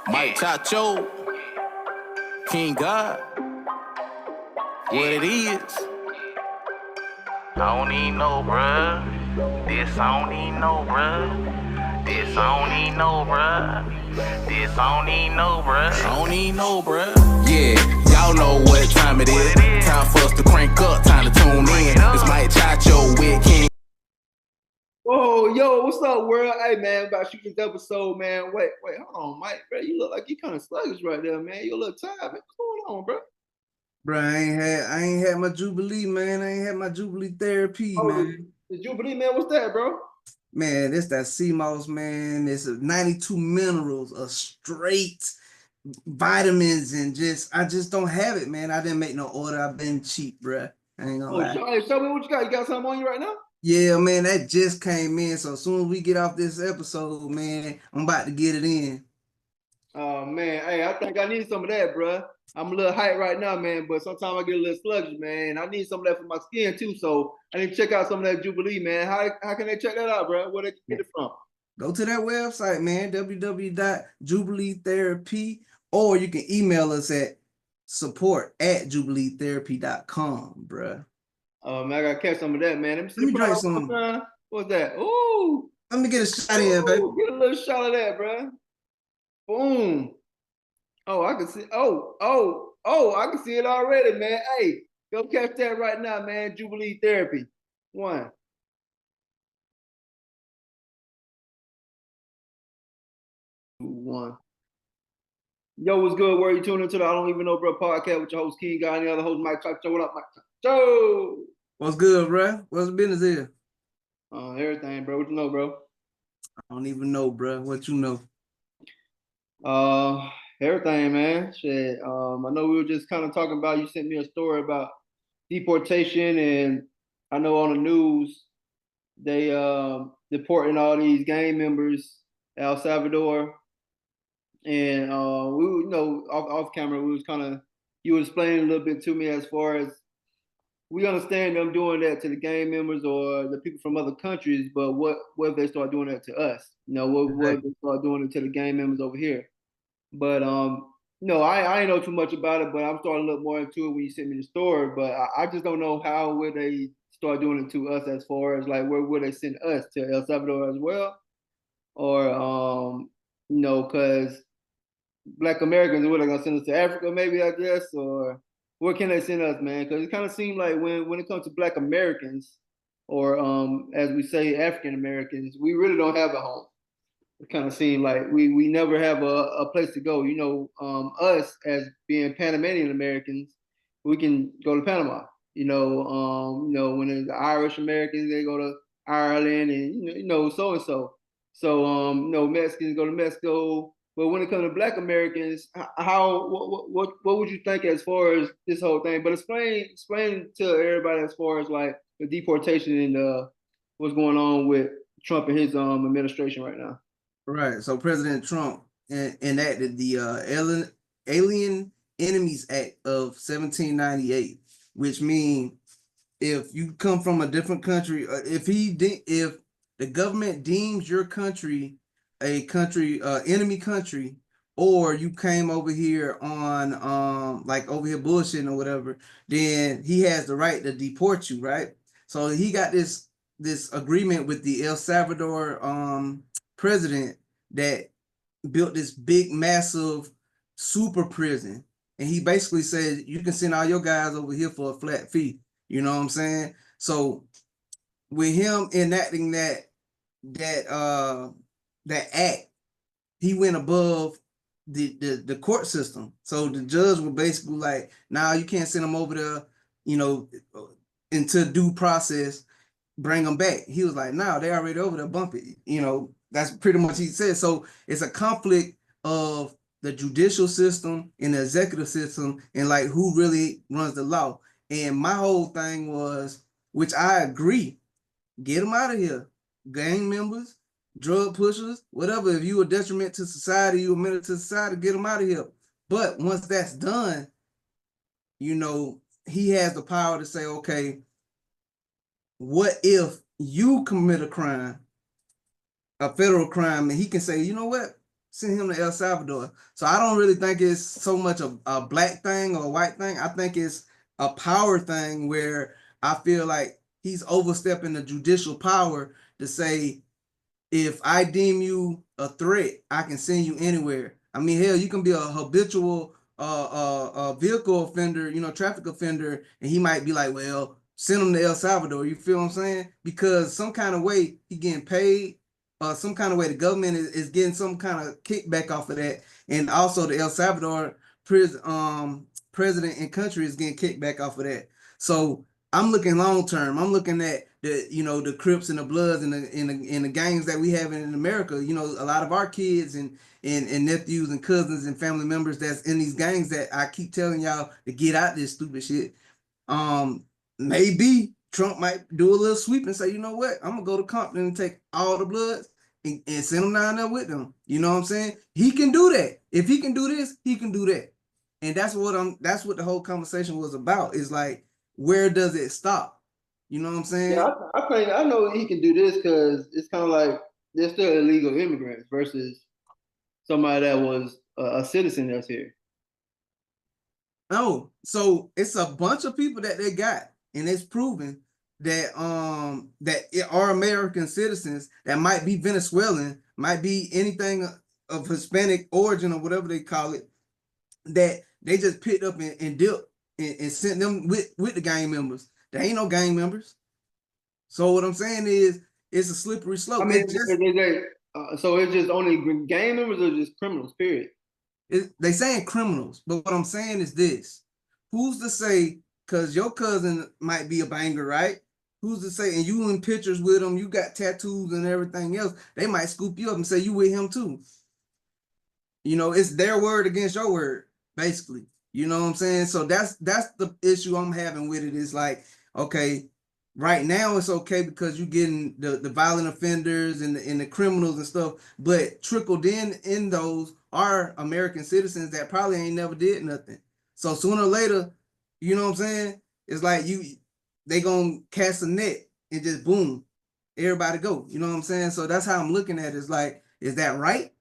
Mike Chacho, King God, what it is. I don't even know, bruh. This I don't even know, bruh. This I don't even know, bruh. This I don't even know, bruh. I don't even know, bruh. Yeah, y'all know what time it is. Time for us to crank up, time to tune in. It's Mike Chacho with King. Whoa, yo, what's up, world? Hey, man, about to shoot this episode, man. Wait, hold on, Mike, bro. You look like you kind of sluggish right there, man. You a little tired, man. What's going on, bro? Bro, I ain't had my Jubilee, man. I ain't had my Jubilee therapy, man. The Jubilee, man, what's that, bro? Man, it's that CMOS, man. It's 92 minerals of straight vitamins and I just don't have it, man. I didn't make no order. I've been cheap, bro. I ain't gonna lie. Show me what you got. You got something on you right now? Yeah, man, that just came in. So as soon as we get off this episode, man, I'm about to get it in. Oh, man. Hey, I think I need some of that, bro. I'm a little hyped right now, man, but sometimes I get a little sluggish, man. I need some of that for my skin, too, so I need to check out some of that Jubilee, man. How can they check that out, bro? Where they can get it from? Go to that website, man, www.jubileetherapy, or you can email us at support@jubileetherapy.com, bro. Oh, man, I got to catch some of that, man. Let me drink some. What's that? Ooh. Let me get a shot in, baby. Get a little shot of that, bro. Boom. Oh, I can see. I can see it already, man. Hey, go catch that right now, man. Jubilee Therapy. 1. Yo, what's good? Where you tuning into the I Don't Even Know, Bro podcast with your host King God and the other host Mike Chacho. What up, Mike Chacho? What's good, bro? What's the business here? Everything, bro. What you know, bro? I don't even know, bro. What you know? Everything, man. Shit. I know we were just kind of talking about. You sent me a story about deportation, and I know on the news they deporting all these gang members, El Salvador, and we, you know, off camera, we was kind of, you were explaining a little bit to me as far as we understand them doing that to the gang members or the people from other countries, but what if they start doing that to us? You know, what if they start doing it to the gang members over here? But no, I ain't know too much about it, but I'm starting to look more into it when you sent me the story. But I just don't know how would they start doing it to us, as far as like where would they send us to El Salvador as well, or you know, because Black Americans, what, they gonna send us to Africa, maybe, I guess, or where can they send us, man? Because it kind of seems like when it comes to Black Americans, or as we say, African Americans, we really don't have a home. It kind of seemed like we never have a place to go. You know, us as being Panamanian Americans, we can go to Panama. You know, when it's Irish Americans, they go to Ireland, and you know, so and so. So you know, Mexicans go to Mexico. But when it comes to Black Americans, what would you think as far as this whole thing? But explain to everybody as far as like the deportation and what's going on with Trump and his administration right now. Right. So President Trump enacted the Alien Enemies Act of 1798, which means if you come from a different country, if the government deems your country a country enemy country, or you came over here on like over here bullshitting or whatever, then he has the right to deport you, right? So he got this agreement with the El Salvador president that built this big massive super prison, and he basically said you can send all your guys over here for a flat fee. You know what I'm saying? So with him enacting that act, he went above the court system. So the judge was basically like, nah, you can't send them over there, you know, into due process, bring them back. He was like, nah, they already over there, bump it. You know, that's pretty much he said. So it's a conflict of the judicial system and the executive system, and like who really runs the law. And my whole thing was, which I agree, get them out of here. Gang members, drug pushers, whatever. If you a detriment to society, you a menace to society, get them out of here. But once that's done, you know, he has the power to say, okay, what if you commit a crime, a federal crime, and he can say, you know what, send him to El Salvador. So I don't really think it's so much a black thing or a white thing. I think it's a power thing where I feel like he's overstepping the judicial power to say, if I deem you a threat, I can send you anywhere. I mean, hell, you can be a habitual vehicle offender, traffic offender, and he might be like, well, send him to El Salvador. You feel what I'm saying? Because some kind of way he getting paid, some kind of way the government is getting some kind of kickback off of that, and also the El Salvador president and country is getting kickback off of that. So I'm looking long term. I'm looking at the Crips and the Bloods and the gangs that we have in America. A lot of our kids and nephews and cousins and family members that's in these gangs that I keep telling y'all to get out this stupid shit. Maybe Trump might do a little sweep and say, you know what, I'm gonna go to Compton and take all the Bloods and send them down there with them. You know what I'm saying? He can do that. If he can do this, he can do that. And that's what the whole conversation was about. Is like, where does it stop? You know what I'm saying? Yeah, I know he can do this because it's kind of like they're still illegal immigrants versus somebody that was a citizen that's here. No, so it's a bunch of people that they got, and it's proven that that it are American citizens that might be Venezuelan, might be anything of Hispanic origin or whatever they call it, that they just picked up and dipped and sent them with the gang members. They ain't no gang members. So what I'm saying is, it's a slippery slope. I mean, so it's just only gang members or just criminals, period? They saying criminals, but what I'm saying is this: who's to say? Because your cousin might be a banger, right? Who's to say? And you in pictures with him, you got tattoos and everything else. They might scoop you up and say you with him too. It's their word against your word, basically. You know what I'm saying? So that's the issue I'm having with it. Is like, okay, right now it's okay because you're getting the violent offenders and the criminals and stuff, but trickled in those are American citizens that probably ain't never did nothing. So sooner or later, you know what I'm saying? It's like they gonna cast a net and just boom, everybody go. You know what I'm saying? So that's how I'm looking at it. It's like, is that right?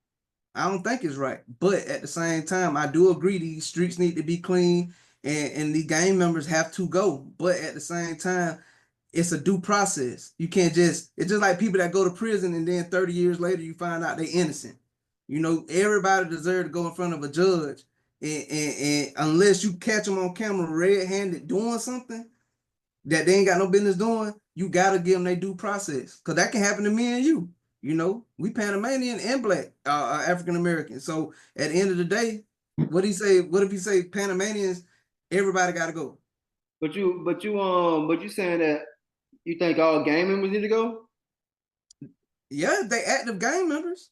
I don't think it's right. But at the same time, I do agree these streets need to be clean and the gang members have to go. But at the same time, it's a due process. You can't it's just like people that go to prison and then 30 years later you find out they're innocent. Everybody deserves to go in front of a judge, and unless you catch them on camera red-handed doing something that they ain't got no business doing, you gotta give them their due process. Because that can happen to me and you. We Panamanian and black, African American. So at the end of the day, what if you say Panamanians, everybody gotta go? But you saying that you think all gang members need to go? Yeah, they active gang members.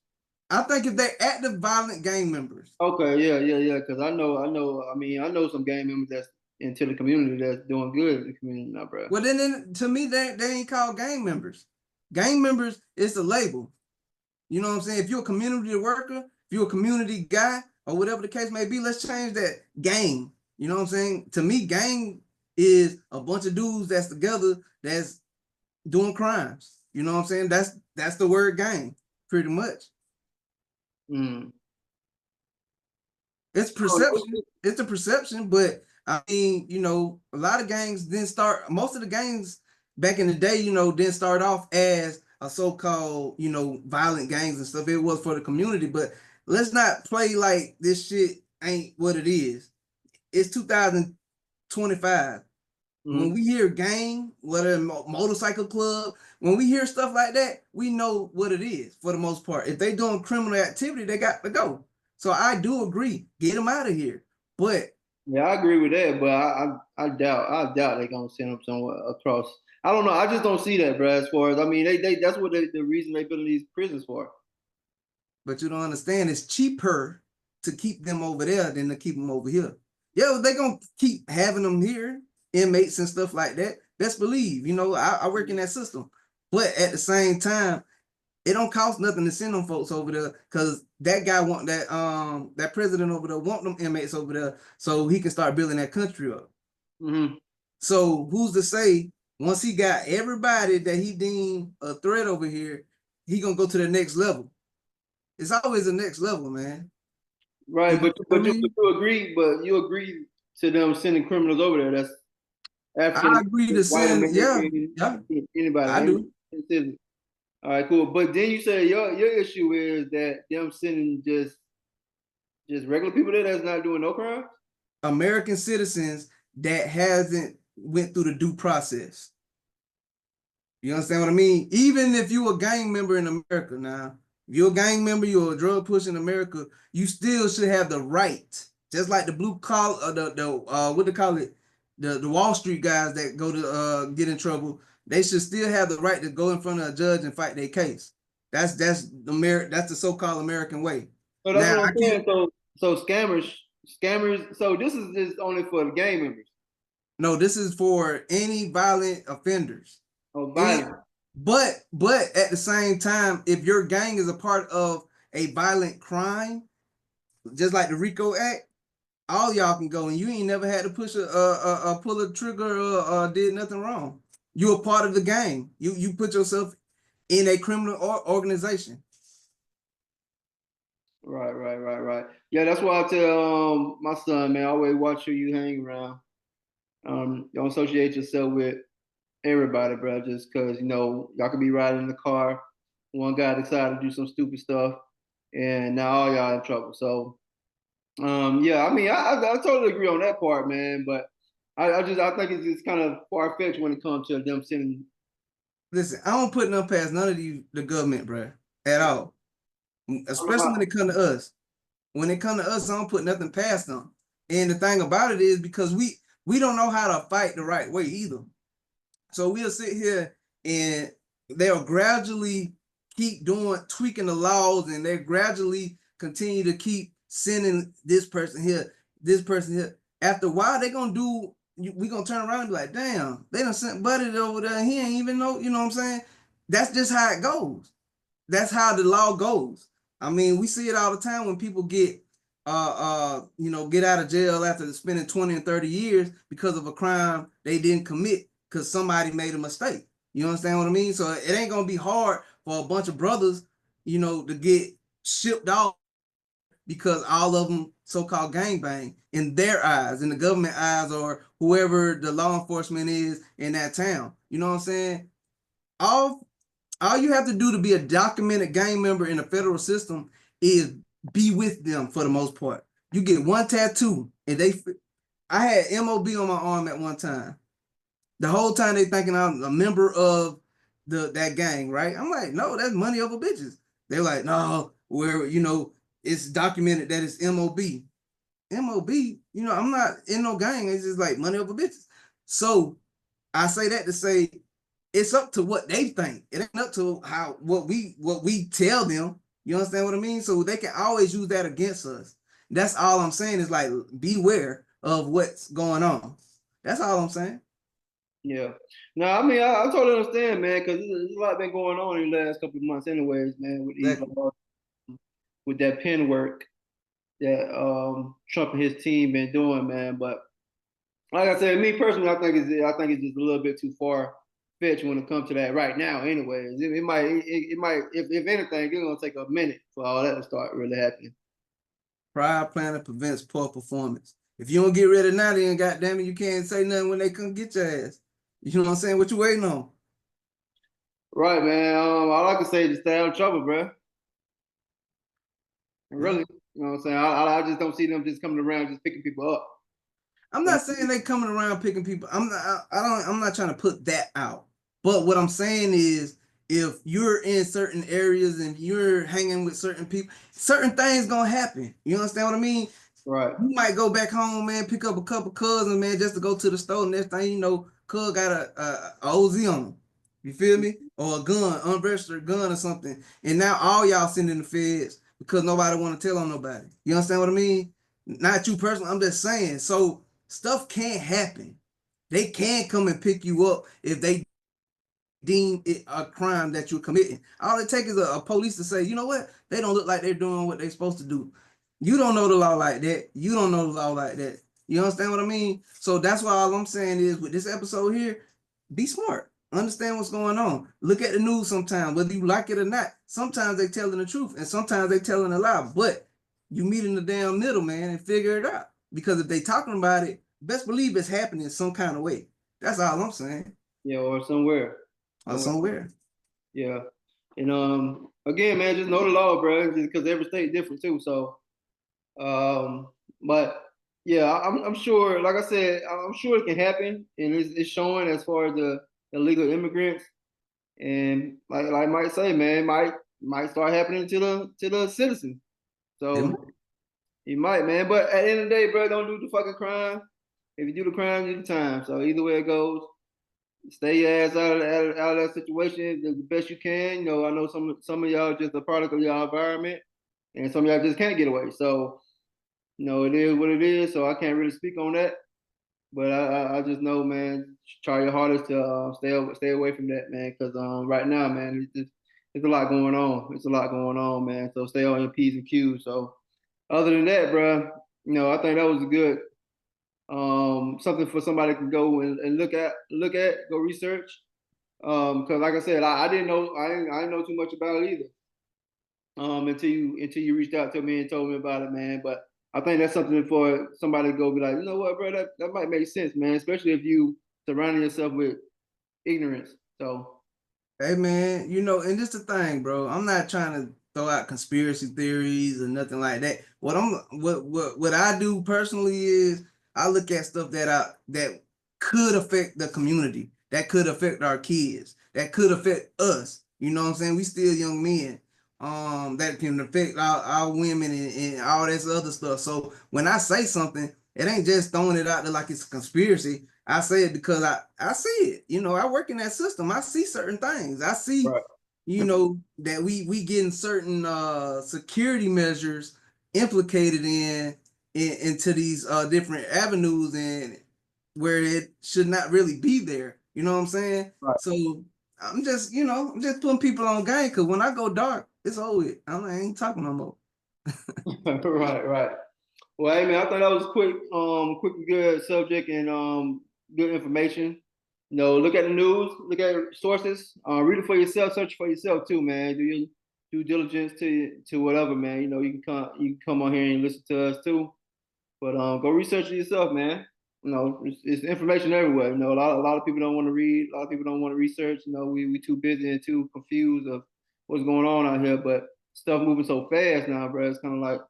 I think if they active violent gang members. Okay, yeah. Because I know some gang members that's into the community that's doing good in the community now, bro. Well, then to me, they ain't called gang members. Gang members is a label. You know what I'm saying? If you're a community worker, if you're a community guy, or whatever the case may be, let's change that gang. You know what I'm saying? To me, gang is a bunch of dudes that's together that's doing crimes. You know what I'm saying? That's the word gang, pretty much. It's perception. It's a perception, but I mean, a lot of gangs didn't start. Most of the gangs back in the day, didn't start off as a so-called, violent gangs and stuff. It was for the community, but let's not play like this shit ain't what it is. It's 2025. When we hear gang, whether motorcycle club, when we hear stuff like that, we know what it is for the most part. If they doing criminal activity, they got to go. So I do agree, get them out of here. But yeah, I agree with that. But I doubt they're gonna send them somewhere across. I don't know. I just don't see that, bro. As far as that's what the reason they building these prisons for. But you don't understand. It's cheaper to keep them over there than to keep them over here. Yeah, they're gonna keep having them here, inmates and stuff like that. Best believe. I work in that system. But at the same time, it don't cost nothing to send them folks over there, because that guy want that president over there want them inmates over there so he can start building that country up. So who's to say once he got everybody that he deemed a threat over here, he gonna go to the next level? It's always the next level, man. Right, You know what I mean? you agree to them sending criminals over there. That's I African, agree to white send, yeah, American, yeah, anybody, I do. any citizen. All right, cool. But then you say your issue is that them sending just regular people there that's not doing no crime. American citizens that hasn't went through the due process. You understand what I mean? Even if you a gang member in America now, if you're a gang member, you're a drug pusher in America, you still should have the right, just like the blue collar, what they call it, the Wall Street guys that go to get in trouble, they should still have the right to go in front of a judge and fight their case. That's the so-called American way. So that's Now what I I'm saying. can't. So scammers. So this is just only for the gang members. No, this is for any violent offenders. Oh, Any, violent. but at the same time, if your gang is a part of a violent crime, just like the RICO Act, all y'all can go, and you ain't never had to push pull a trigger or did nothing wrong. You're a part of the gang. You put yourself in a criminal organization. Right. Yeah, that's why I tell my son, man, always watch who you hang around. Don't associate yourself with everybody, bro. Just because y'all could be riding in the car, one guy decided to do some stupid stuff, and now all y'all in trouble. So, yeah, I mean, I totally agree on that part, man. But I think it's just kind of far fetched when it comes to them sending. Listen, I don't put nothing past none of the government, bro, at all. Especially when it comes to us. When it comes to us, I don't put nothing past them. And the thing about it is because we don't know how to fight the right way either. So we'll sit here and they'll gradually keep tweaking the laws, and they gradually continue to keep sending this person here, this person here. After a while, they're gonna we gonna turn around and be like, damn, they done sent Buddy over there. And he ain't even know, you know what I'm saying? That's just how it goes. That's how the law goes. I mean, we see it all the time when people get get out of jail after spending 20 and 30 years because of a crime they didn't commit because somebody made a mistake. You understand what I mean? So it ain't gonna be hard for a bunch of brothers, to get shipped off because all of them so-called gangbang in their eyes, in the government eyes, or whoever the law enforcement is in that town. You know what I'm saying? All you have to do to be a documented gang member in the federal system is be with them for the most part. You get one tattoo, and I had MOB on my arm at one time. The whole time they thinking I'm a member of that gang, right? I'm like, no, that's money over bitches. They're like, no, it's documented that it's MOB. MOB, I'm not in no gang. It's just like money over bitches. So I say that to say it's up to what they think. It ain't up to what we tell them. You understand what I mean? So they can always use that against us. That's all I'm saying is like beware of what's going on. That's all I'm saying. Yeah. No, I mean I totally understand, man, because there's a lot been going on in the last couple of months, anyways, man, with these with that pen work that Trump and his team been doing, man. But like I said, me personally, I think it's just a little bit too far fetched when it comes to that right now. Anyways, it might if anything, it's gonna take a minute for all that to start really happening. Prior planning prevents poor performance. If you don't get rid of now, then goddamn it, you can't say nothing when they come get your ass. You know what I'm saying? What you waiting on? Right, man. All I can say is stay out of trouble, bro. Really, you know what I'm saying? I just don't see them just coming around just picking people up. I'm not saying they coming around picking people. I'm not trying to put that out. But what I'm saying is if you're in certain areas and you're hanging with certain people, certain things gonna happen. You understand what I mean? Right. You might go back home, man, pick up a couple cousins, man, just to go to the store. And next thing you know, cuz got a OZ on him. You feel me? Or a gun, unregistered gun or something. And now all y'all sitting in the feds because nobody want to tell on nobody. You understand what I mean? Not you personally, I'm just saying. So stuff can't happen. They can come and pick you up if they deem it a crime that you're committing. All it takes is a police to say, you know what? They don't look like they're doing what they're supposed to do. You don't know the law like that. You don't know the law like that. You understand what I mean? So that's why all I'm saying is with this episode here, be smart. Understand what's going on. Look at the news sometimes, whether you like it or not. Sometimes they telling the truth and sometimes they telling a lie. But you meet in the damn middle, man, and figure it out. Because if they talking about it, best believe it's happening some kind of way. That's all I'm saying. Yeah, or somewhere. Or somewhere. Yeah. And again, man, just know the law, bro, because every state different too. So but yeah, I'm sure, like I said, I'm sure it can happen, and it's showing as far as the illegal immigrants, and like Mike say, man, might start happening to the citizens. So he might, man. But at the end of the day, bro, don't do the fucking crime. If you do the crime, you do the time. So either way it goes, stay your ass out of that situation the best you can. You know, I know some of y'all just a product of your environment, and some of y'all just can't get away. So, you know, it is what it is. So I can't really speak on that. But I just know, man, try your hardest to stay away from that, man. Because right now, man, it's a lot going on. It's a lot going on, man. So stay on your P's and Q's. So other than that, bro, you know, I think that was a good something for somebody to go and look at, go research. Because like I said, I didn't know too much about it either. Until you reached out to me and told me about it, man. But I think that's something for somebody to go be like, you know what, bro, that might make sense, man. Especially if you surrounding yourself with ignorance. So, hey, man, you know, and this the thing, bro. I'm not trying to throw out conspiracy theories or nothing like that. What I do personally is I look at stuff that could affect the community, that could affect our kids, that could affect us. You know what I'm saying? We still young men. That can affect our women and all this other stuff. So when I say something, it ain't just throwing it out there like it's a conspiracy. I say it because I see it. You know, I work in that system. I see certain things. I see, right, you know, that we getting certain security measures implicated into these different avenues and where it should not really be there. You know what I'm saying? Right. So I'm just putting people on game, because when I go dark, it's over. I ain't talking no more. Right. Well, hey, man, I thought that was quick and good subject and good information. You know, look at the news, look at sources, read it for yourself, search for yourself too, man. Do your due diligence to whatever, man. You know, you can come on here and listen to us too. But go research it yourself, man. You know, it's information everywhere. You know, a lot of people don't want to read. A lot of people don't want to research. You know, we too busy and too confused of what's going on out here. But stuff moving so fast now, bro. It's kind of like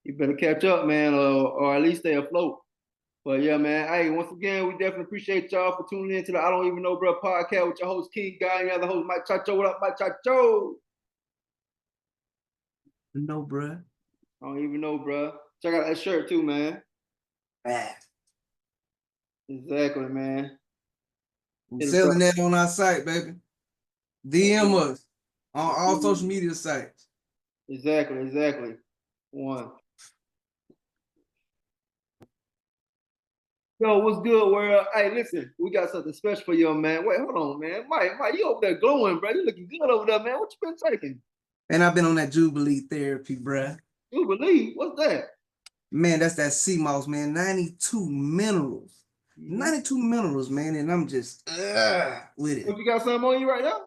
you better catch up, man, or at least stay afloat. But yeah, man. Hey, once again, we definitely appreciate y'all for tuning in to the I Don't Even Know, Bro podcast with your host King Guy and the other host Mike Chacho. What up, Mike Chacho? No, bro. I don't even know, bro. Check out that shirt too, man. Exactly, man. We're selling that on our site, baby. DM us on all social media sites. Exactly. One. Yo, what's good, world? Hey, listen, we got something special for you, man. Wait, hold on, man. Mike, you over there glowing, bro. You looking good over there, man. What you been taking? And I've been on that Jubilee therapy, bro. Jubilee? What's that? Man, that's that sea moss, man. 92 minerals. 92 minerals, man. And I'm just with it. What, you got something on you right now?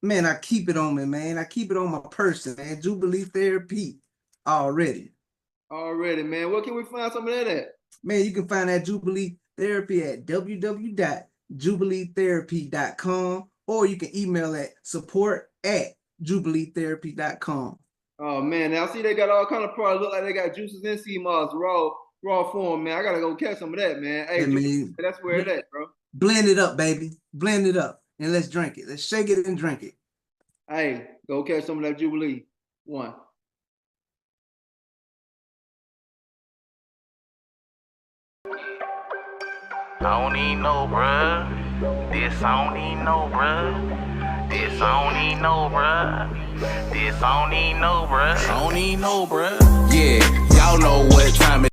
Man, I keep it on me, man. I keep it on my person, man. Jubilee therapy already. Already, man. Where can we find some of that at? Man, you can find that Jubilee therapy at www.jubileetherapy.com, or you can email at support@jubileetherapy.com. Oh man, now see they got all kind of products. Look like they got juices and sea moss, raw form, man. I gotta go catch some of that, man. Hey, man, that's where it at, bro. Blend it up, baby. Blend it up, and let's drink it. Let's shake it and drink it. Hey, go catch some of that Jubilee. One. I don't even know, bruh. This I don't even know, bruh. This I don't even know, bruh. This I don't even know, bruh. I don't even know, bruh. Yeah, y'all know what time it is.